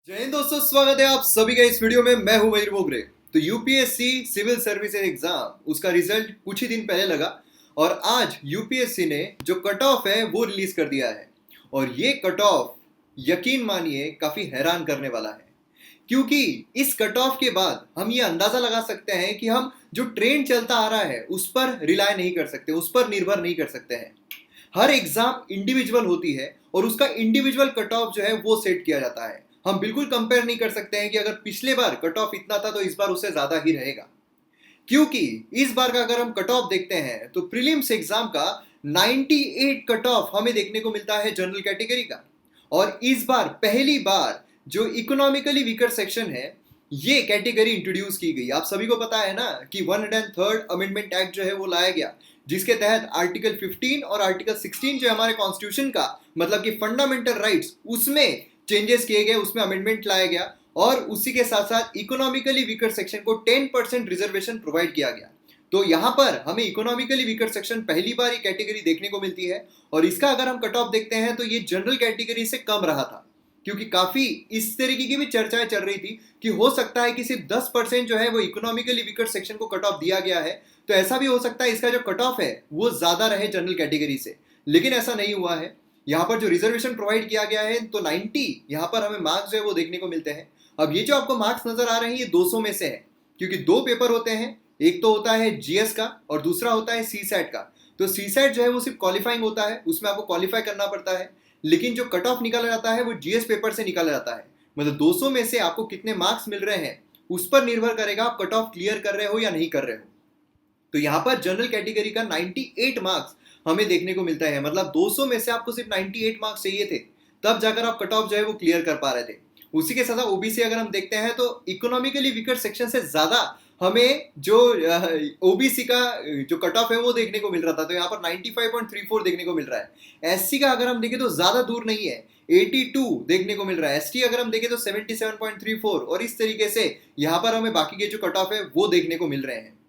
जय हिंद दोस्तों, स्वागत है आप सभी का इस वीडियो में। मैं हूं मयूर मोगरे। तो यूपीएससी सिविल सर्विसेज एग्जाम उसका रिजल्ट कुछ ही दिन पहले लगा और आज यूपीएससी ने जो कट ऑफ है वो रिलीज कर दिया है। और ये कट ऑफ यकीन मानिए काफी हैरान करने वाला है, क्योंकि इस कट ऑफ के बाद हम ये अंदाजा लगा सकते हैं कि हम जो ट्रेंड चलता आ रहा है उस पर रिलाय नहीं कर सकते, उस पर निर्भर नहीं कर सकते हैं। हर एग्जाम इंडिविजुअल होती है और उसका इंडिविजुअल कट ऑफ जो है वो सेट किया जाता है। हम बिल्कुल कंपेयर नहीं कर सकते हैं कि अगर पिछले बार कट ऑफ इतना था तो इस बार उससे ज्यादा ही रहेगा, क्योंकि इस बार का अगर हम कट ऑफ देखते हैं तो प्रीलिम्स एग्जाम का 98 कट ऑफ हमें देखने को मिलता है जनरल कैटेगरी का। और इस बार पहली बार जो इकोनॉमिकली वीकर सेक्शन है ये कैटेगरी इंट्रोड्यूस की गई। आप सभी को पता है ना कि 103rd अमेंडमेंट एक्ट जो है वो लाया गया, जिसके तहत आर्टिकल 15 और आर्टिकल 16 जो हमारे कॉन्स्टिट्यूशन का मतलब कि फंडामेंटल राइट्स उसमें चेंजेस किए गए, उसमें अमेंडमेंट लाया गया। और उसी के साथ साथ इकोनॉमिकली वीकर सेक्शन को 10% रिजर्वेशन प्रोवाइड किया गया। तो यहाँ पर हमें इकोनॉमिकली वीकर सेक्शन पहली बार ये कैटेगरी देखने को मिलती है। और इसका अगर हम कट ऑफ देखते हैं तो ये जनरल कैटेगरी से कम रहा था, क्योंकि काफी इस तरीके की भी चर्चाएं चल रही थी कि हो सकता है कि सिर्फ 10% जो है वो इकोनॉमिकली वीकर सेक्शन को कट ऑफ दिया गया है। तो ऐसा भी हो सकता है इसका जो कट ऑफ है वो ज्यादा रहे जनरल कैटेगरी से, लेकिन ऐसा नहीं हुआ है। यहाँ पर जो रिजर्वेशन प्रोवाइड किया गया है तो 90 यहाँ पर हमें मार्क्स जो है वो देखने को मिलते हैं। अब ये जो आपको मार्क्स नजर आ रहे हैं ये 200 में से है, क्योंकि दो पेपर होते हैं, एक तो होता है जीएस का और दूसरा होता है सी सैट का। तो सी सैट जो है वो सिर्फ क्वालिफाइंग होता है, उसमें आपको क्वालिफाई करना पड़ता है, लेकिन जो कट ऑफ निकाला जाता है वो जीएस पेपर से निकाला जाता है। मतलब 200 में से आपको कितने मार्क्स मिल रहे हैं उस पर निर्भर करेगा आप कट ऑफ क्लियर कर रहे हो या नहीं कर रहे हो। तो यहाँ पर जनरल कैटेगरी का 98 मार्क्स हमें देखने को मिलता है। मतलब 200 में से आपको सिर्फ 98 मार्क्स चाहिए थे, तब जाकर आप कट ऑफ जो है वो क्लियर कर पा रहे थे। उसी के साथ ओबीसी अगर हम देखते हैं तो इकोनॉमिकली वीकर सेक्शन से ज्यादा हमें जो ओबीसी का जो कट ऑफ है वो देखने को मिल रहा था, तो यहाँ पर 95.34 देखने को मिल रहा है। एससी का अगर हम देखें तो ज्यादा दूर नहीं है, 82 देखने को मिल रहा है। एसटी अगर हम देखें तो 77.34, और इस तरीके से यहाँ पर हमें बाकी के जो कट ऑफ है वो देखने को मिल रहे हैं।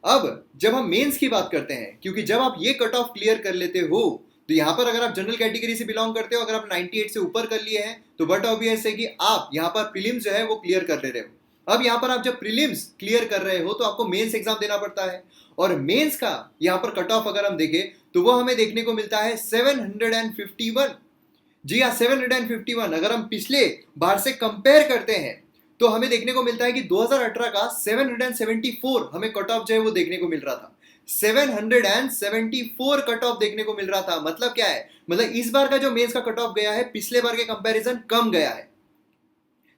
अब जब हम मेंस की बात करते हैं, क्योंकि जब आप ये कट ऑफ क्लियर कर लेते हो तो यहाँ पर अगर आप जनरल कैटेगरी से बिलोंग करते हो, अगर आप 98 से ऊपर कर लिए हैं तो बट ऑब्वियस है कि आप यहाँ पर प्रीलिम्स जो है वो क्लियर कर ले रहे हो। अब यहाँ पर आप जब प्रीलिम्स क्लियर कर रहे हो तो आपको मेंस एग्जाम देना पड़ता है, और मेंस का यहाँ पर कट ऑफ अगर हम देखें तो वो हमें देखने को मिलता है 751। जी हाँ, 751। अगर हम पिछले बार से कंपेयर करते हैं तो हमें देखने को मिलता है कि 2018 का 774 हमें कट ऑफ जो है वो देखने को मिल रहा था। 774 कट ऑफ देखने को मिल रहा था। मतलब क्या है, मतलब इस बार का जो मेंस का कट ऑफ गया है पिछले बार के कंपैरिजन कम गया है।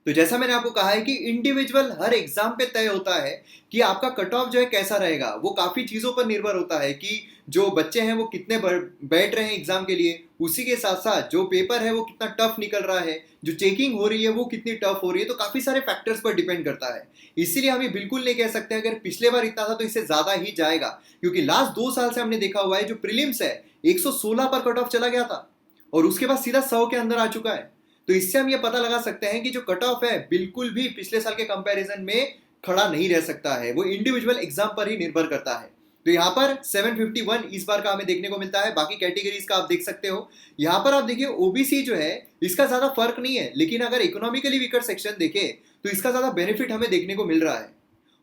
तो जैसा मैंने आपको कहा है कि इंडिविजुअल हर एग्जाम पे तय होता है कि आपका कट ऑफ जो है कैसा रहेगा। वो काफी चीजों पर निर्भर होता है कि जो बच्चे हैं वो कितने बैठ रहे हैं एग्जाम के लिए, उसी के साथ साथ जो पेपर है वो कितना टफ निकल रहा है, जो चेकिंग हो रही है वो कितनी टफ हो रही है। तो काफी सारे फैक्टर्स पर डिपेंड करता है। इसीलिए हम ये बिल्कुल नहीं कह सकते अगर पिछले बार इतना था तो इससे ज्यादा ही जाएगा, क्योंकि लास्ट 2 साल से हमने देखा हुआ है जो प्रीलिम्स है 116 पर कट ऑफ चला गया था और उसके बाद सीधा 100 के अंदर आ चुका है। तो इससे हम ये पता लगा सकते हैं कि जो कट ऑफ है बिल्कुल भी पिछले साल के कंपैरिजन में खड़ा नहीं रह सकता है, वो इंडिविजुअल एग्जाम पर ही निर्भर करता है। तो यहाँ पर 751 इस बार का हमें देखने को मिलता है। बाकी कैटेगरीज का आप देख सकते हो। यहाँ पर आप देखिए ओबीसी जो है इसका ज्यादा फर्क नहीं है, लेकिन अगर इकोनॉमिकली वीकर सेक्शन देखें तो इसका ज्यादा बेनिफिट हमें देखने को मिल रहा है।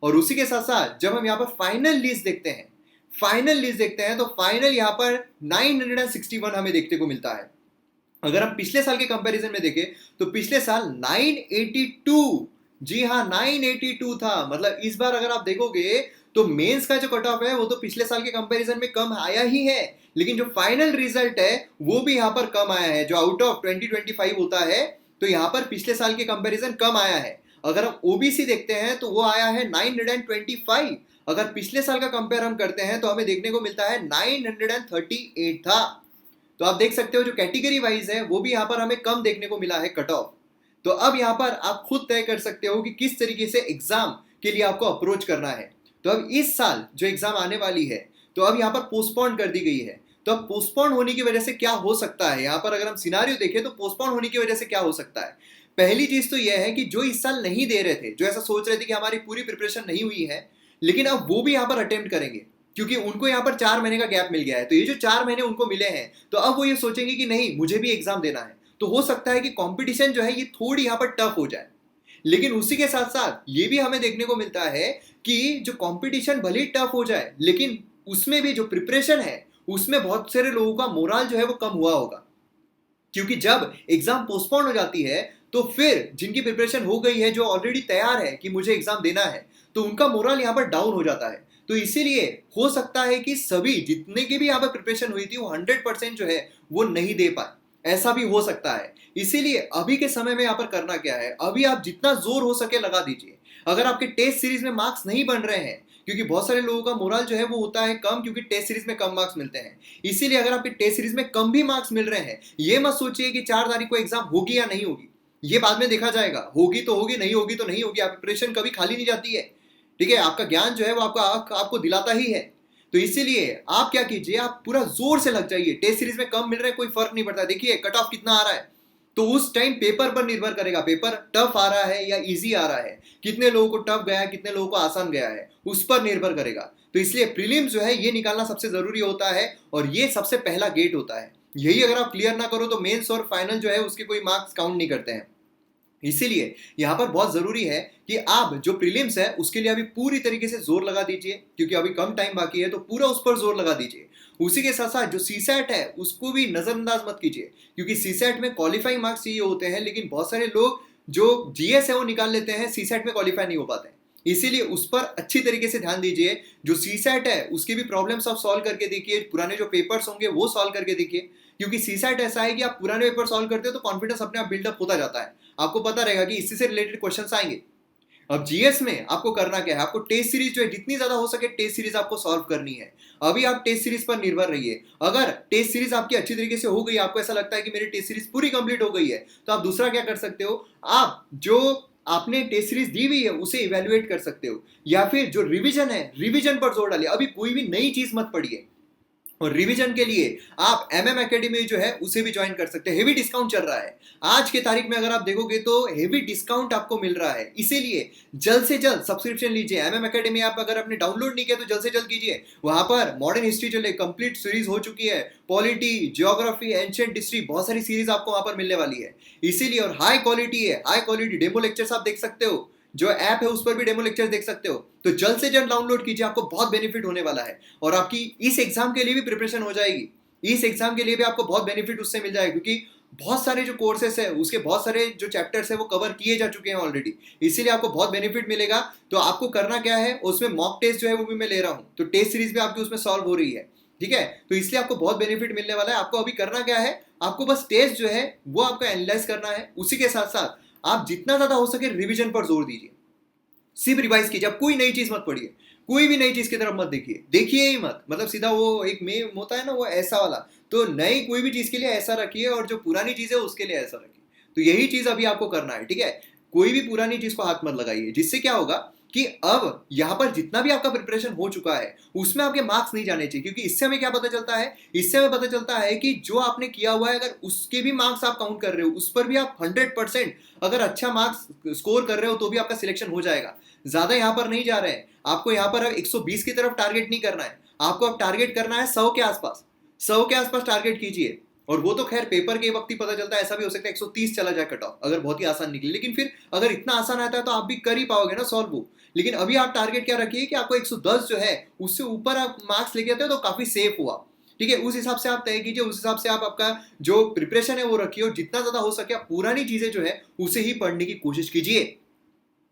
और उसी के साथ साथ जब हम यहाँ पर फाइनल लिस्ट देखते हैं, तो फाइनल यहाँ पर 961 हमें देखने को मिलता है। अगर हम पिछले साल के कंपैरिजन में देखें तो पिछले साल 982, जी हाँ 982 था। मतलब इस बार अगर आप देखोगे तो मेंस का जो कट ऑफ है वो तो पिछले साल के कंपैरिजन में कम आया ही है, लेकिन जो फाइनल रिजल्ट है वो भी यहाँ पर कम आया है। जो आउट ऑफ 2025 होता है तो यहाँ पर पिछले साल के कंपैरिजन कम आया है। अगर हम ओबीसी देखते हैं तो वो आया है 925। अगर पिछले साल का कंपेयर हम करते हैं तो हमें देखने को मिलता है 938 था। तो आप देख सकते हो जो कैटेगरी वाइज है वो भी यहाँ पर हमें कम देखने को मिला है कट ऑफ। तो अब यहाँ पर आप खुद तय कर सकते हो कि किस तरीके से एग्जाम के लिए आपको अप्रोच करना है। तो अब इस साल जो एग्जाम आने वाली है तो अब यहाँ पर पोस्टपोन कर दी गई है। तो अब पोस्टपोन होने की वजह से क्या हो सकता है, यहाँ पर अगर हम सिनारियो देखें तो पोस्टपोन होने की वजह से क्या हो सकता है। पहली चीज तो यह है कि जो इस साल नहीं दे रहे थे, जो ऐसा सोच रहे थे कि हमारी पूरी प्रिपरेशन नहीं हुई है, लेकिन अब वो भी यहाँ पर अटेम्प्ट करेंगे, क्योंकि उनको यहाँ पर 4 महीने का गैप मिल गया है। तो ये जो 4 महीने उनको मिले हैं तो अब वो ये सोचेंगे कि नहीं मुझे भी एग्जाम देना है। तो हो सकता है कि कंपटीशन जो है ये थोड़ी यहाँ पर टफ हो जाए। लेकिन उसी के साथ साथ ये भी हमें देखने को मिलता है कि जो कंपटीशन भले ही टफ हो जाए, लेकिन उसमें भी जो प्रिपरेशन है उसमें बहुत सारे लोगों का मोरल जो है वो कम हुआ होगा। क्योंकि जब एग्जाम पोस्टपोन हो जाती है तो फिर जिनकी प्रिपरेशन हो गई है, जो ऑलरेडी तैयार है कि मुझे एग्जाम देना है, तो उनका मोरल यहाँ पर डाउन हो जाता है। तो इसीलिए हो सकता है कि सभी जितने की भी यहाँ पर प्रिपरेशन हुई थी वो 100% जो है वो नहीं दे पाए, ऐसा भी हो सकता है। इसीलिए अभी के समय में यहाँ पर करना क्या है, अभी आप जितना जोर हो सके लगा दीजिए। अगर आपके टेस्ट सीरीज में मार्क्स नहीं बन रहे हैं, क्योंकि बहुत सारे लोगों का मोरल जो है वो होता है कम, क्योंकि टेस्ट सीरीज में कम मार्क्स मिलते हैं। इसीलिए अगर आपके टेस्ट सीरीज में कम भी मार्क्स मिल रहे हैं, ये मत सोचिए कि 4 तारीख को एग्जाम होगी या नहीं होगी, ये बाद में देखा जाएगा। होगी तो होगी, नहीं होगी तो नहीं होगी। आप प्रिपरेशन कभी खाली नहीं जाती है, ठीक है। आपका ज्ञान जो है वो आपको दिलाता ही है। तो इसीलिए आप क्या कीजिए, आप पूरा जोर से लग जाइए। टेस्ट सीरीज में कम मिल रहा है कोई फर्क नहीं पड़ता, देखिए कट ऑफ कितना आ रहा है, तो उस टाइम पेपर पर निर्भर करेगा, पेपर टफ आ रहा है या इजी आ रहा है, कितने लोगों को टफ गया है, कितने लोगों को आसान गया है, उस पर निर्भर करेगा। तो इसलिए प्रीलिम्स जो है ये निकालना सबसे जरूरी होता है, और ये सबसे पहला गेट होता है। यही अगर आप क्लियर ना करो तो मेंस और फाइनल जो है उसके कोई मार्क्स काउंट नहीं करते हैं। इसीलिए यहाँ पर बहुत जरूरी है कि आप जो प्रीलिम्स है उसके लिए अभी पूरी तरीके से जोर लगा दीजिए, क्योंकि अभी कम टाइम बाकी है, तो पूरा उस पर जोर लगा दीजिए। उसी के साथ साथ जो सीसैट है उसको भी नजरअंदाज मत कीजिए, क्योंकि सीसैट में क्वालिफाइंग मार्क्स चाहिए होते हैं, लेकिन बहुत सारे लोग जो जीएस है वो निकाल लेते हैं, सीसैट में क्वालिफाई नहीं हो पाते हैं। इसीलिए उस पर अच्छी तरीके से ध्यान दीजिए। जो सीसैट है उसकी भी प्रॉब्लम्स आप सॉल्व करके देखिए, पुराने जो पेपर्स होंगे वो सॉल्व करके देखिए, क्योंकि सीसैट ऐसा है कि आप पुराने पेपर सॉल्व करते हो तो कॉन्फिडेंस अपने आप बिल्डअप होता जाता है, आपको पता रहेगा कि इससे से रिलेटेड क्वेश्चंस आएंगे। अब जीएस में आपको करना क्या है, आपको टेस्ट सीरीज जो है जितनी ज्यादा हो सके टेस्ट सीरीज आपको सॉल्व करनी है। अभी आप टेस्ट सीरीज पर निर्भर रहिए। अगर टेस्ट सीरीज आपकी अच्छी तरीके से हो गई, आपको ऐसा लगता है कि मेरी टेस्ट सीरीज पूरी कंप्लीट हो गई है, तो आप दूसरा क्या कर सकते हो, आप जो आपने टेस्ट सीरीज दी हुई है उसे इवेल्युएट कर सकते हो, या फिर जो रिवीजन है रिवीजन पर जोर डालिए। अभी कोई भी नई चीज मत पढ़िए, और रिवीजन के लिए आप एमएम एकेडमी जो है उसे भी ज्वाइन कर सकते हैं। हेवी डिस्काउंट चल रहा है आज के तारीख में, अगर आप देखोगे तो हेवी डिस्काउंट आपको मिल रहा है। इसीलिए जल्द से जल्द सब्सक्रिप्शन लीजिए। एमएम एकेडमी आप अगर आपने डाउनलोड नहीं किया तो जल्द से जल्द कीजिए। वहां पर मॉडर्न हिस्ट्री जो कंप्लीट सीरीज हो चुकी है, पॉलिटी, जियोग्राफी, एंशिएंट हिस्ट्री, बहुत सारी सीरीज आपको वहां पर मिलने वाली है। इसीलिए, और हाई क्वालिटी है, हाई क्वालिटी डेमो लेक्चर्स आप देख सकते हो, जो ऐप है उस पर भी डेमो लेक्चर देख सकते हो। तो जल्द से जल्द डाउनलोड कीजिए, आपको बहुत बेनिफिट होने वाला है, और आपकी इस एग्जाम के लिए भी प्रिपरेशन हो जाएगी। इस एग्जाम के लिए भी आपको बहुत बेनिफिट उससे मिल जाएगा, क्योंकि बहुत सारे जो कोर्सेस है उसके बहुत सारे जो चैप्टर्स है वो कवर किए जा चुके हैं ऑलरेडी। इसीलिए आपको बहुत बेनिफिट मिलेगा। तो आपको करना क्या है, उसमें मॉक टेस्ट जो है वो भी मैं ले रहा हूँ, तो टेस्ट सीरीज भी आपकी उसमें सॉल्व हो रही है, ठीक है। तो इसलिए आपको बहुत बेनिफिट मिलने वाला है। आपको अभी करना क्या है, आपको बस टेस्ट जो है वो आपको एनालाइज करना है। उसी के साथ साथ आप जितना ज्यादा हो सके रिवीजन पर जोर दीजिए, सिर्फ रिवाइज कीजिए। आप कोई नई चीज मत पढ़िए, कोई भी नई चीज की तरफ मत देखिए, देखिए ही मत। मतलब सीधा वो एक मेम होता है ना, वो ऐसा वाला, तो नई कोई भी चीज के लिए ऐसा रखिए, और जो पुरानी चीज है उसके लिए ऐसा रखिए। तो यही चीज अभी आपको करना है, ठीक है। कोई भी पुरानी चीज को हाथ मत लगाइए, जिससे क्या होगा कि अब यहाँ पर जितना भी आपका प्रिपरेशन हो चुका है उसमें आपके मार्क्स नहीं जाने चाहिए। क्योंकि इससे हमें क्या पता चलता है, इससे हमें पता चलता है कि जो आपने किया हुआ है अगर उसके भी मार्क्स आप काउंट कर रहे हो, उस पर भी आप 100% अगर अच्छा मार्क्स स्कोर कर रहे हो तो भी आपका सिलेक्शन हो जाएगा। ज्यादा यहाँ पर नहीं जा रहे हैं, आपको यहाँ पर 120 की तरफ टारगेट नहीं करना है, आपको अब टारगेट करना है 100 के आसपास। 100 के आसपास टारगेट कीजिए। और वो तो खैर पेपर के वक्त ही पता चलता है, ऐसा भी हो सकता है 130 चला जाए कट ऑफ, अगर बहुत ही आसान निकले। लेकिन फिर अगर इतना आसान आता है तो आप भी कर ही पाओगे ना सॉल्व वो। लेकिन अभी आप टारगेट क्या रखिए कि आपको 110 जो है उससे ऊपर आप मार्क्स लेके आते हो तो काफी सेफ हुआ, ठीक है। उस हिसाब से आप तय कीजिए, उस हिसाब से आप आपका जो प्रिपरेशन है वो रखिए, और जितना ज्यादा हो सके आप पुरानी चीजें जो है उसे ही पढ़ने की कोशिश कीजिए।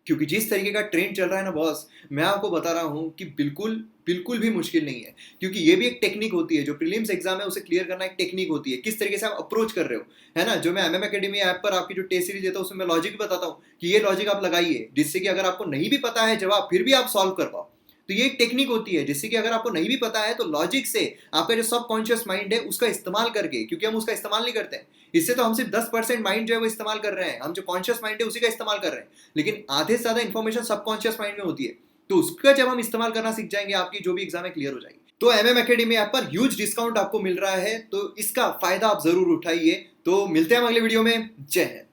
क्योंकि जिस तरीके का ट्रेंड चल रहा है ना बॉस, मैं आपको बता रहा हूं कि बिल्कुल बिल्कुल भी मुश्किल नहीं है। क्योंकि ये भी एक टेक्निक होती है, जो प्रीलिम्स एग्जाम है उसे क्लियर करना एक टेक्निक होती है, किस तरीके से आप अप्रोच कर रहे हो, है ना। जो मैं एमएम एकेडमी ऐप पर आपकी जो टेस्ट सीरीज देता हूँ उसमें मैं लॉजिक बताता हूँ कि ये लॉजिक आप लगाइए, जिससे कि अगर आपको नहीं भी पता है जवाब फिर भी आप सॉल्व कर पाओ। तो ये एक टेक्निक होती है, जिससे कि अगर आपको नहीं भी पता है तो लॉजिक से आपका जो सबकॉन्शियस माइंड है उसका इस्तेमाल करके, क्योंकि हम उसका इस्तेमाल नहीं करते हैं, इससे तो हम सिर्फ 10% माइंड जो है वो इस्तेमाल कर रहे हैं, हम जो कॉन्शियस माइंड है उसी का इस्तेमाल कर रहे हैं, लेकिन आधे से ज्यादा इंफॉर्मेशन सबकॉन्शियस माइंड में होती है। तो उसका जब हम इस्तेमाल करना सीख जाएंगे, आपकी जो भी एग्जाम है क्लियर हो जाएगी। तो एमएम एकेडमी ऐप पर ह्यूज डिस्काउंट आपको मिल रहा है, तो इसका फायदा आप जरूर उठाइए। तो मिलते हैं हम अगले वीडियो में। जय हिंद।